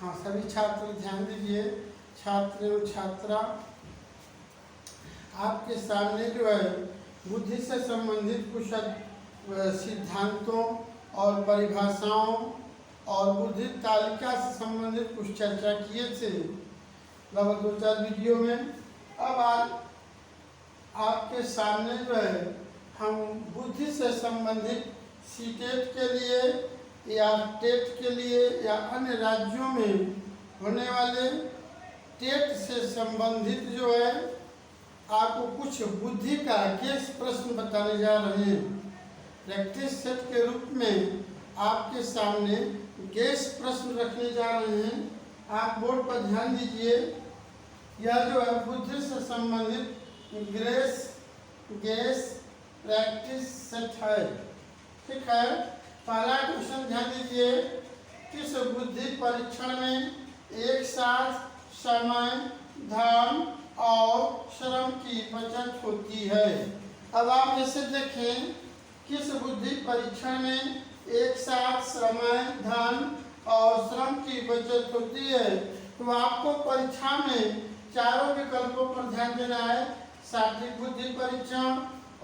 हाँ, सभी छात्र ध्यान दीजिए। छात्र एवं छात्रा, आपके सामने जो है बुद्धि से संबंधित कुछ सिद्धांतों और परिभाषाओं और बुद्धि तालिका से संबंधित कुछ चर्चा किए थे लगभग 2-4 वीडियो में। अब आज आपके सामने जो है हम बुद्धि से संबंधित सीटेट के लिए या टेट के लिए या अन्य राज्यों में होने वाले टेट से संबंधित जो है आपको कुछ बुद्धि का केस प्रश्न बताने जा रहे हैं। प्रैक्टिस सेट के रूप में आपके सामने गैस प्रश्न रखने जा रहे हैं। आप बोर्ड पर ध्यान दीजिए। यह जो है बुद्धि से संबंधित गैस प्रैक्टिस सेट है। ठीक है, पहला क्वेश्चन ध्यान दीजिए। किस बुद्धि परीक्षण में एक साथ समय, धन और श्रम की बचत होती है? अब आप जैसे देखें, किस बुद्धि परीक्षण में एक साथ समय, धन और श्रम की बचत होती है, तो आपको परीक्षा में चारों विकल्पों पर ध्यान देना है। सात्विक बुद्धि परीक्षण,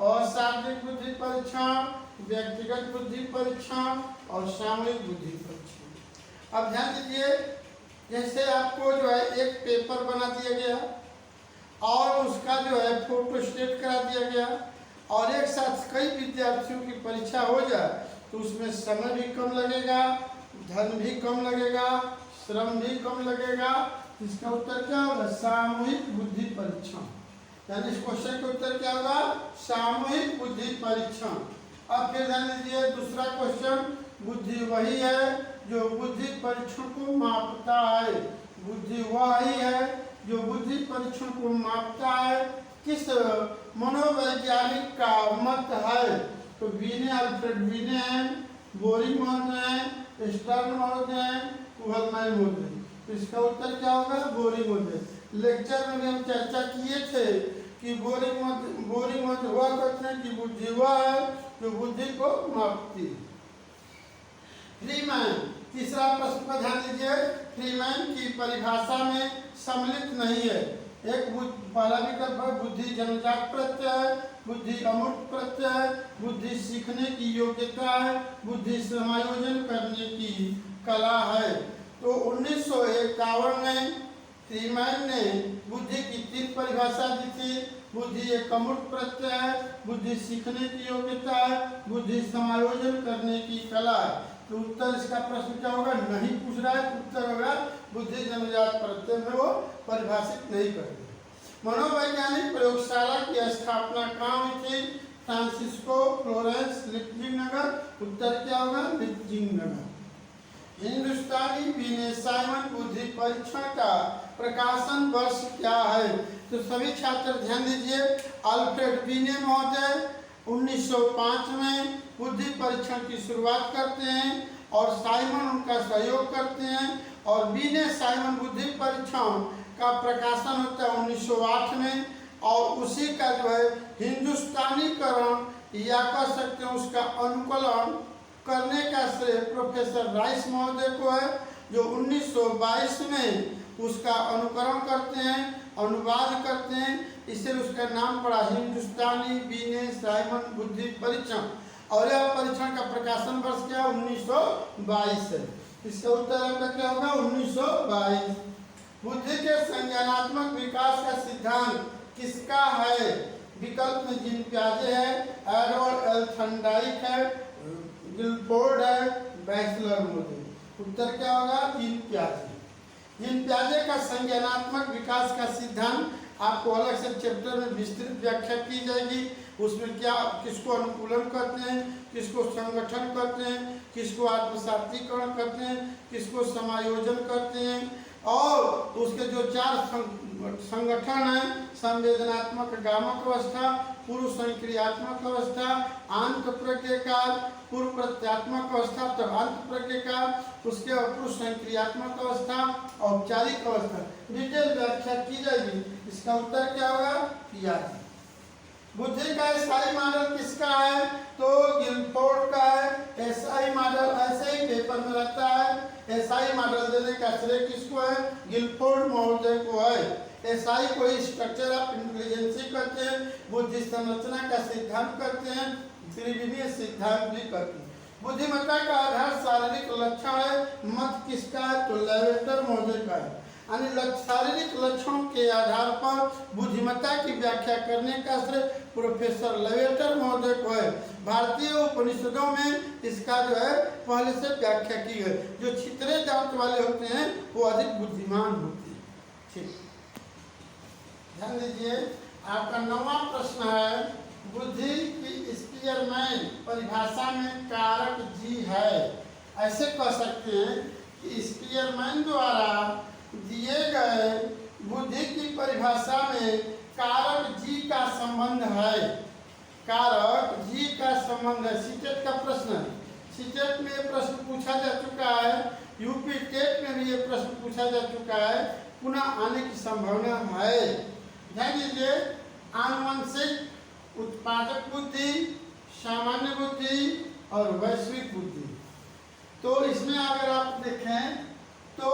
असात्विक बुद्धि परीक्षण, व्यक्तिगत बुद्धि परीक्षण और सामूहिक बुद्धि परीक्षण। अब ध्यान दीजिए, जैसे आपको जो है एक पेपर बना दिया गया और उसका जो है फोटो स्टेट करा दिया गया और एक साथ कई विद्यार्थियों की परीक्षा हो जाए तो उसमें समय भी कम लगेगा, धन भी कम लगेगा, श्रम भी कम लगेगा। इसका उत्तर क्या होगा? सामूहिक बुद्धि परीक्षण। यानी इस क्वेश्चन का उत्तर क्या होगा? सामूहिक बुद्धि परीक्षण। अब फिर ध्यान दीजिए, दूसरा क्वेश्चन, बुद्धि वही है जो बुद्धि परीक्षण को मापता है। बुद्धि वही है जो बुद्धि परीक्षण को मापता है। किस मनोवैज्ञानिक का मत है? तो बीने, अल्फ्रेड बीने हैं, बोरिंग महोदय हैं, स्टर्न महोदय हैं, कुहलमैन महोदय। तो इसका उत्तर क्या होगा? बोरिंग महोदय। लेक्चर में भी हम चर्चा किए थे कि बोरिंग महोदय हुआ करते हैं कि बुद्धि वह है जो बुद्धि को मापती है। फ्रीमैन, तीसरा प्रश्न पर ध्यान दीजिए। फ्रीमैन की परिभाषा में सम्मिलित नहीं है। एक पहला विकल्प है बुद्धि जन्मजात प्रत्यय है, बुद्धि अमूर्त प्रत्यय है, बुद्धि सीखने की योग्यता है, बुद्धि समायोजन करने की कला है। तो 1951 में फ्रीमैन ने बुद्धि की 3 परिभाषा दी थी। बुद्धि एक अमूर्त प्रत्यय है, बुद्धि सीखने की योग्यता है, बुद्धि समायोजन करने की कला है। तो उत्तर इसका प्रश्न क्या होगा? नहीं पूछ रहा है, उत्तर होगा बुद्धि जन्मजात प्रत्यय में वो परिभाषित नहीं करते। मनोवैज्ञानिक प्रयोगशाला की स्थापना कहाँ हुई थी? फ्रांसिस्को, फ्लोरेंस, लीप्जिंग नगर। उत्तर क्या होगा? लीप्जिंग नगर। हिंदुस्तानी बीने साइमन बुद्धि परीक्षण का प्रकाशन वर्ष क्या है? तो सभी छात्र ध्यान दीजिए। अल्फ्रेड बीने महोदय 1905 में बुद्धि परीक्षण की शुरुआत करते हैं और साइमन उनका सहयोग करते हैं और बीने साइमन बुद्धि परीक्षण का प्रकाशन होता है 1908 में और उसी का जो है हिंदुस्तानीकरण या कह सकते हैं उसका अनुकूलन करने का श्रेय प्रोफेसर राइस महोदय को है, जो 1922 में उसका अनुकरण करते हैं, अनुवाद करते हैं। इसलिए उसका नाम पड़ा हिंदुस्तानी बीने साइमन बुद्धि परीक्षण। और यह परीक्षण का प्रकाशन वर्ष क्या? 1922 है। इसका उत्तर आपका क्या होगा? 1922। बुद्धि के संज्ञानात्मक विकास का सिद्धांत किसका है? विकल्प में जीन पियाजे है, एरोल्ड एल थर्नडाइक है, गिलफोर्ड है, बैचलर महोदय। उत्तर क्या होगा? जीन पियाजे। जीन पियाजे का संज्ञानात्मक विकास का सिद्धांत आपको अलग से चैप्टर में विस्तृत व्याख्या की जाएगी। उसमें क्या, किसको अनुकूलन करते हैं, किसको संगठन करते हैं, किसको आत्मसातीकरण करते हैं, किसको समायोजन करते हैं और उसके जो 4 संगठन हैं, संवेदनात्मक गामक अवस्था, पूर्व संक्रियात्मक अवस्था, आंत प्रज्ञाकार, पूर्व प्रत्यात्मक अवस्था, तो अंत प्रज्ञाकार, उसके पूर्व संक्रियात्मक अवस्था, औपचारिक अवस्था। डिटेल व्याख्या की जाएगी। इसका उत्तर क्या होगा? पियाजे। बुद्धि का एसआई मॉडल किसका है? तो गिलफोर्ड का है। एसआई मॉडल ऐसे ही पेपर में रहता है। एसआई मॉडल देने का श्रेय किसको है? गिलफोर्ड महोदय को है। एसआई को ही स्ट्रक्चर ऑफ इंटेलिजेंसी करते हैं, बुद्धि संरचना का सिद्धांत करते हैं, त्रिविमीय सिद्धांत भी करते हैं। बुद्धिमत्ता का आधार शारीरिक लक्षण है। मत किसका है? तो लेवेटर महोदय का है। यानी शारीरिक लक्षणों के आधार पर बुद्धिमत्ता की व्याख्या करने का श्रेय प्रोफेसर लेवेटर महोदय को है। भारतीय उपनिषदों में इसका जो है पहले से व्याख्या की है। जो छितरे दांत वाले होते हैं वो अधिक बुद्धिमान होते हैं। ठीक, ध्यान दीजिए। आपका 9वां प्रश्न है, बुद्धि की स्पीयरमैन परिभाषा में कारक जी है। ऐसे कह सकते हैं कि स्पीयरमैन द्वारा दिए गए बुद्धि की परिभाषा में कारक जी का संबंध है। कारक जी का संबंध है। सीटेट का प्रश्न है। सीटेट में ये प्रश्न पूछा जा चुका है, यूपी टेट में भी ये प्रश्न पूछा जा चुका है, पुनः आने की संभावना है। ध्यान दीजिए, आनुवंशिक उत्पादक बुद्धि, सामान्य बुद्धि और वैश्विक बुद्धि। तो इसमें अगर आप देखें तो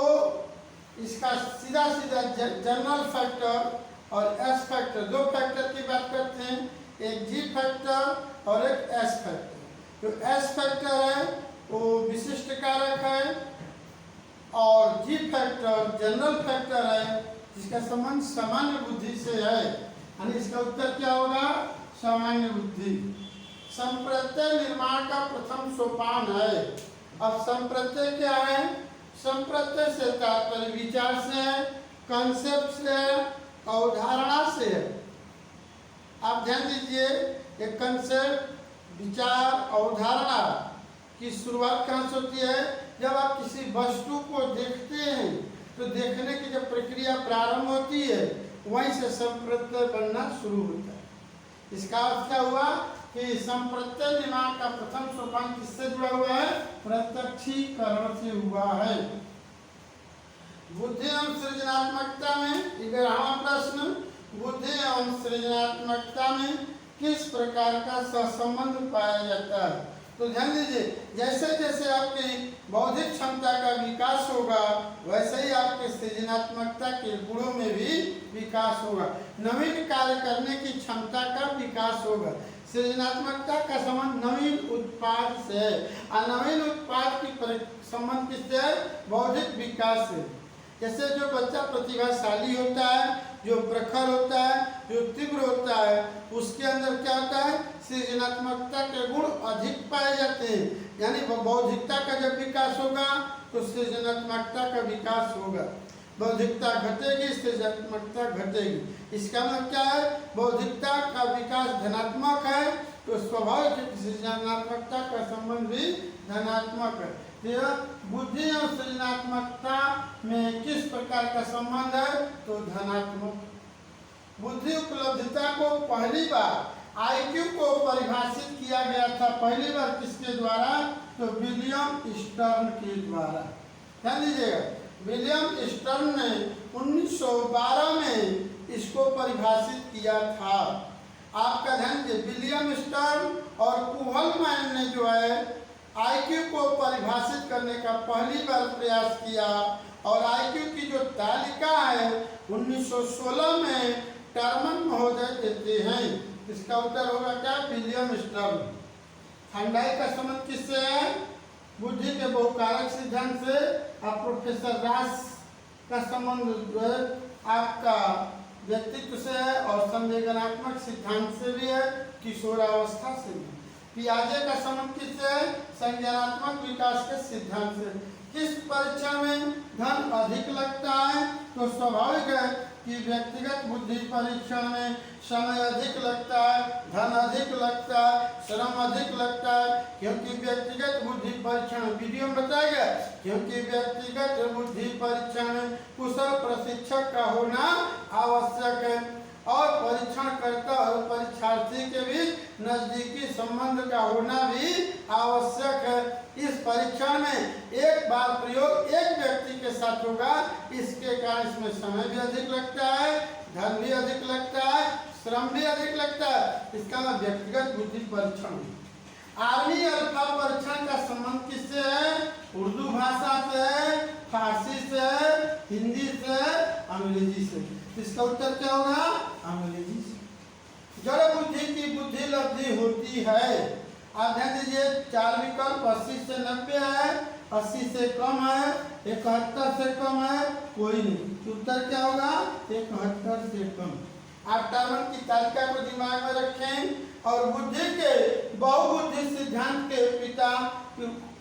इसका सीधा सीधा जनरल फैक्टर और एस फैक्टर, दो फैक्टर की बात करते हैं, एक जी फैक्टर और एक एस फैक्टर। जो एस फैक्टर है वो विशिष्ट कारक है और जी फैक्टर जनरल फैक्टर है जिसका संबंध सामान्य बुद्धि से है। यानी इसका उत्तर क्या होगा? सामान्य बुद्धि। संप्रत्यय निर्माण का प्रथम सोपान है। अब संप्रत्यय क्या है? संप्रत्यय से तात्पर्य विचार से है, कंसेप्ट से है, अवधारणा से है। आप ध्यान दीजिए, एक कंसेप्ट, विचार, अवधारणा की शुरुआत कहाँ से होती है? जब आप किसी वस्तु को देखते हैं तो देखने की जब प्रक्रिया प्रारंभ होती है वहीं से संप्रत्यय बनना शुरू होता है। इसका अर्थ क्या हुआ कि संप्रत्यय निर्माण का प्रथम सोपान किससे जुड़ा हुआ है? प्रत्यक्षीकरण से हुआ है। बुद्धि एवं सृजनात्मकता में 11वां प्रश्न, बुद्धि एवं सृजनात्मकता में किस प्रकार का सहसंबंध पाया जाता है? तो ध्यान दीजिए, जैसे जैसे आपकी बौद्धिक क्षमता का विकास होगा वैसे ही आपके सृजनात्मकता के गुणों में भी विकास होगा। नवीन कार्य करने की क्षमता का विकास होगा। सृजनात्मकता का संबंध नवीन उत्पाद से है और नवीन उत्पाद की संबंध किससे है? बौद्धिक विकास से। जैसे जो बच्चा प्रतिभाशाली होता है, जो प्रखर होता है, जो तीव्र होता है, उसके अंदर क्या होता है? सृजनात्मकता के गुण अधिक पाए जाते हैं। यानी बौद्धिकता का जब विकास होगा तो सृजनात्मकता का विकास होगा। बौद्धिकता घटेगी, सृजनात्मकता घटेगी। इसका मतलब क्या है? बौद्धिकता का विकास धनात्मक है तो स्वाभाविक सृजनात्मकता का संबंध भी धनात्मक है। बुद्धि और सृजनात्मकता में किस प्रकार का संबंध है? तो धनात्मक। बुद्धि उपलब्धता को पहली बार आईक्यू को परिभाषित किया गया था, पहली बार किसके द्वारा? तो विलियम स्टर्न के द्वारा। ध्यान दीजिएगा, विलियम स्टर्न ने 1912 में इसको परिभाषित किया था। आपका ध्यान दीजिए, विलियम स्टर्न और कुहलमैन ने जो है आईक्यू को परिभाषित करने का पहली बार प्रयास किया और आईक्यू की जो तालिका है 1916 में टर्मन महोदय देते हैं। इसका उत्तर होगा क्या? William stern. थर्नडाइक का संबंध किससे है? बुद्धि के बहुकारक सिद्धांत से। और प्रोफेसर रास का संबंध जो है आपका व्यक्तित्व से है और संवेदनात्मक सिद्धांत से भी है, किशोरावस्था से भी। पियाजे का संबंध किससे है? संज्ञानात्मक विकास के सिद्धांत से। किस परीक्षा में धन अधिक लगता है? तो स्वाभाविक है कि व्यक्तिगत बुद्धि परीक्षण में समय अधिक लगता है, धन अधिक लगता है, श्रम अधिक लगता है, क्योंकि व्यक्तिगत बुद्धि परीक्षण वीडियो में बताएगा, क्योंकि व्यक्तिगत बुद्धि परीक्षण में कुशल प्रशिक्षक का होना आवश्यक है और परीक्षणकर्ता और परीक्षार्थी के बीच नजदीकी संबंध का होना भी आवश्यक है। इस परीक्षण में एक बार प्रयोग एक व्यक्ति के साथ होगा, इसके कारण इसमें समय भी अधिक लगता है, धन भी अधिक लगता है, श्रम भी अधिक लगता है। इसका मतलब व्यक्तिगत बुद्धि परीक्षण। आर्मी अल्फा परीक्षण का संबंध किससे है? उर्दू भाषा से, फारसी से, हिंदी से, अंग्रेजी से। इसका उत्तर क्या होगा? अंग्रेजी से। जड़ बुद्धि की बुद्धि लब्धि होती है। आप ध्यान दीजिए, 4 विकल्प 80 से 90 है, 80 से कम है, 71 से कम है, कोई नहीं। उत्तर क्या होगा? 71 से कम। आप टर्मन की तालिका को दिमाग में रखें और बुद्धि के बहुबुद्धि सिद्धांत के पिता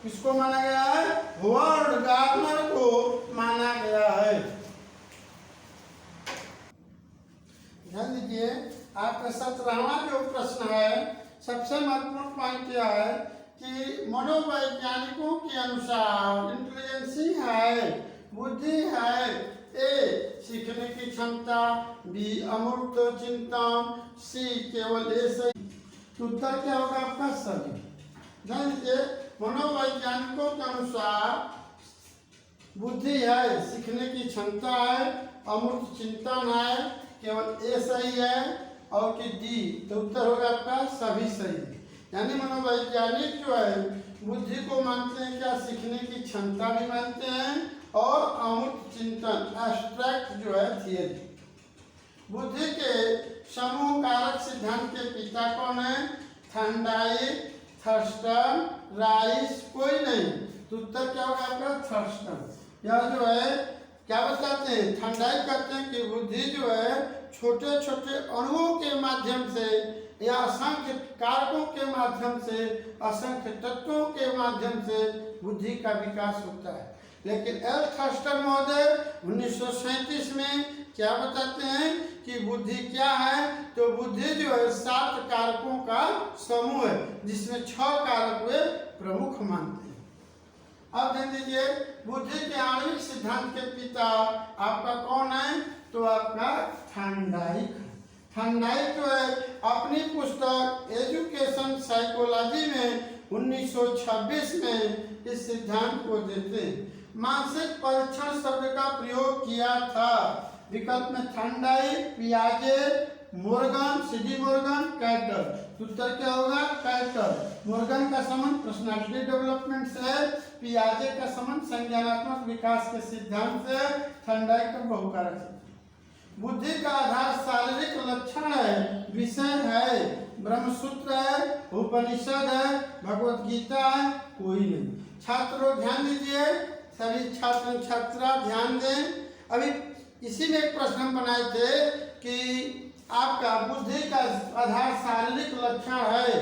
किसको माना गया है? होवर्ड गार्डनर को माना गया है। ध्यान दीजिए, आपका 17वां जो प्रश्न है, सबसे महत्वपूर्ण पॉइंट यह है कि मनोवैज्ञानिकों के अनुसार इंटेलिजेंसी है, बुद्धि है, ए सीखने की क्षमता, बी अमूर्त चिंता, सी केवल ए सही। उत्तर क्या होगा आपका? सभी। ध्यान दीजिए, मनोवैज्ञानिकों के अनुसार बुद्धि है, सीखने की क्षमता है, अमूर्त चिंतन है, केवल ए सही है और कि डी। तो उत्तर होगा आपका सभी सही। यानी मनोवैज्ञानिक जो है बुद्धि को मानते हैं क्या? सीखने की क्षमता भी मानते हैं और अमूर्त चिंतन, एब्स्ट्रैक्ट जो है थियरी। बुद्धि के समूह कारक सिद्धांत के पिता कौन है? थर्नडाइक, थर्स्टन, राइस, कोई नहीं। तो उत्तर क्या होगा आपका? थर्स्टन। यह जो है क्या बताते हैं? थर्नडाइक कहते हैं कि बुद्धि जो है छोटे छोटे अणुओं के माध्यम से या असंख्य कारकों के माध्यम से, असंख्य तत्वों के माध्यम से बुद्धि का विकास होता है। लेकिन एल थर्स्टन महोदय 1937 में क्या बताते हैं कि बुद्धि क्या है? तो बुद्धि जो है 7 कारकों का समूह है, जिसमें 6 कारक वे प्रमुख मानते हैं। अब ध्यान दीजिए, बुद्धि के आणविक सिद्धांत के पिता आपका कौन है? तो आपका थर्नडाइक। थर्नडाइक जो है अपनी पुस्तक एजुकेशन साइकोलॉजी में 1926 में इस सिद्धांत को देते हैं। मानसिक परीक्षण शब्द का प्रयोग किया था। विकल्प में थर्नडाइक, पियाजे, मोर्गन, सीडी मोर्गन, कैटल। उत्तर क्या होगा? कैटल। मोर्गन का संबंध पर्सनालिटी डेवलपमेंट से, पियाजे का संबंध संज्ञानात्मक विकास के सिद्धांत से, थर्नडाइक का बहुकारक। बुद्धि का आधार शारीरिक लक्षण है, विषय है, ब्रह्मसूत्र है, उपनिषद है, भगवत गीता है, कोई नहीं। छात्रों ध्यान दीजिए, सभी छात्र छात्रा ध्यान दें। अभी इसी में एक प्रश्न हम बनाए थे कि आपका बुद्धि का आधार शारीरिक लक्षण है,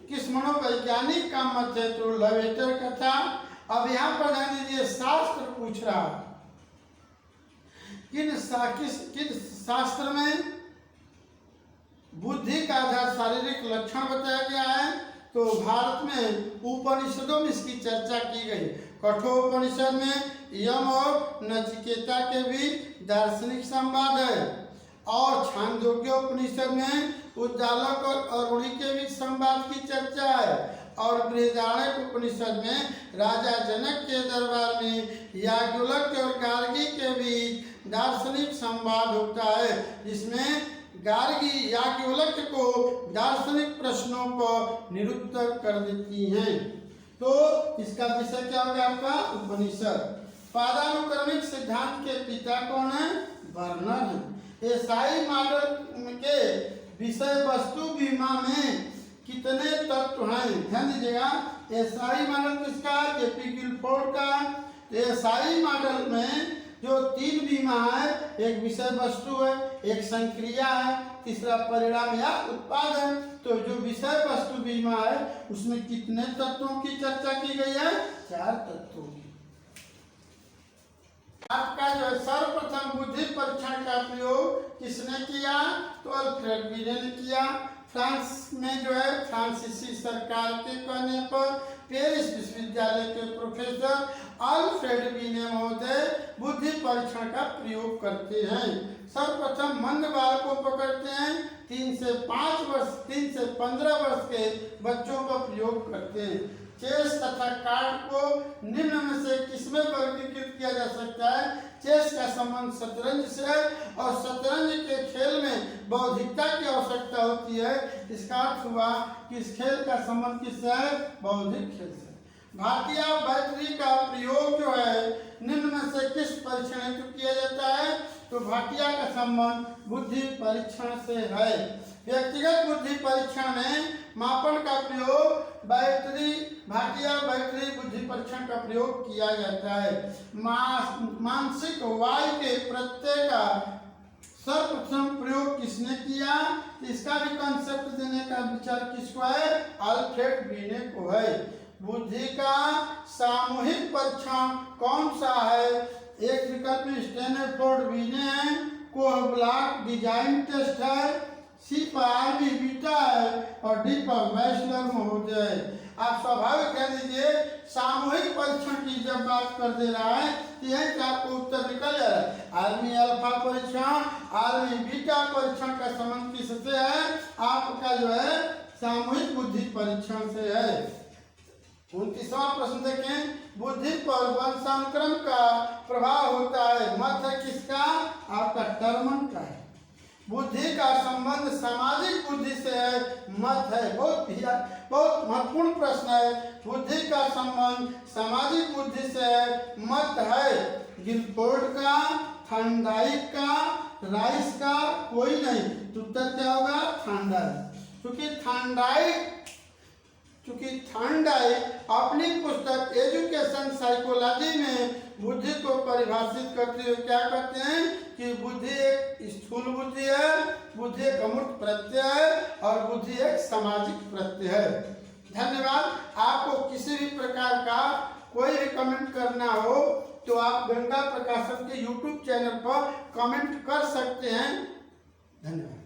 किस मनोवैज्ञानिक का मत है? तो लवेटर का था। अब यहाँ पर ध्यान दीजिए, शास्त्र पूछ रहा है किन शास्त्र में बुद्धि का आधार शारीरिक लक्षण बताया गया है? तो भारत में उपनिषदों में इसकी चर्चा की गई। कठोपनिषद में यम और नचिकेता के बीच दार्शनिक संवाद है, और छांदोग्योपनिषद में उद्दालक और अरुणी के बीच संवाद की चर्चा है, और बृहदारण्यक उपनिषद में राजा जनक के दरबार में याज्ञवल्क्य और गार्गी के बीच दार्शनिक संवाद होता है, जिसमें गार्गी याज्ञवल्क्य को दार्शनिक प्रश्नों को निरुत्तर कर देती हैं। तो इसका विषय क्या होगा आपका? उपनिषद। पादानुक्रमिक सिद्धांत के पिता कौन है? बर्नर है। एसआई मॉडल के विषय वस्तु बीमा में कितने तत्व हैं? ध्यान दीजिएगा, एसआई मॉडल किसका? जेपी गिलफोर्ड का। एसआई मॉडल में जो 3 बीमा है, एक विषय वस्तु है, एक संक्रिया है, तीसरा परिणाम या उत्पाद है। तो जो विषय वस्तु बीमा है उसमें कितने तत्वों की चर्चा की गई है? 4 तत्वों की। आपका जो है सर्वप्रथम बुद्धि परीक्षण का प्रयोग किसने किया? तो अल्फ्रेड बीने ने किया। फ्रांस में जो है फ्रांसीसी सरकार के कहने पर पेरिस विश्वविद्यालय के प्रोफेसर अल्फ्रेड बीने महोदय बुद्धि परीक्षण का प्रयोग करते हैं। सर्वप्रथम मंद बालकों को पकड़ते हैं, 3 से 5 वर्ष, 3 से 15 वर्ष के बच्चों का प्रयोग करते हैं। चेस तथा कार्ड को निम्न में से किसमें वर्गीकृत किया जा सकता है? चेस का संबंध शतरंज से है, और शतरंज के खेल में बौद्धिकता की आवश्यकता होती है। इसका अर्थ हुआ कि इस खेल का संबंध किससे है? बौद्धिक खेल से। भाटिया बैटरी का प्रयोग जो है निम्न में से किस परीक्षण हेतु किया जाता है? तो भाटिया का संबंध बुद्धि परीक्षण से है। व्यक्तिगत बुद्धि परीक्षण में मापन का प्रयोग भाटिया बैटरी बुद्धि परीक्षण का प्रयोग किया जाता है। मानसिक वायु के प्रत्यय का सर्वप्रथम प्रयोग किसने किया? इसका भी कंसेप्ट देने का विचार किसको है? अल्फ्रेड बीने को है। बुद्धि का सामूहिक परीक्षण कौन सा है? एक विकल्प में स्टैनफोर्ड बीने है, कोह ब्लॉक डिजाइन टेस्ट है, सी पर आरबी बीटा है और डी पर मैस्लर महोदय है। आप स्वाभाविक कह दीजिए सामूहिक परीक्षण की जब बात कर दे रहा है तो यही का आपको उत्तर निकल जा रहा है। आर्मी अल्फा परीक्षण, आर्मी बीटा परीक्षण का संबंध किससे है? आपका जो है सामूहिक बुद्धि परीक्षण से है। 29वां प्रश्न देखें, बुद्धि पर वंशानुक्रम का प्रभाव होता है। मत है किसका? आपका टर्मन का है। बुद्धि का संबंध सामाजिक बुद्धि से है। मत है बहुत महत्वपूर्ण प्रश्न है। बुद्धि का संबंध सामाजिक बुद्धि से है। मत है गिलफोर्ड का, थॉर्नडाइक का, राइस का, कोई नहीं। तो उत्तर क्या होगा? थॉर्नडाइक। क्योंकि थॉर्नडाइक अपनी पुस्तक एजुकेशन साइकोलॉजी में बुद्धि को परिभाषित करते हुए क्या कहते हैं कि बुद्धि एक स्थूल बुद्धि है, बुद्धि एक अमूर्त प्रत्यय है और बुद्धि एक सामाजिक प्रत्यय है। धन्यवाद। आपको किसी भी प्रकार का कोई भी कमेंट करना हो तो आप गंगा प्रकाशन के YouTube चैनल पर कमेंट कर सकते हैं। धन्यवाद।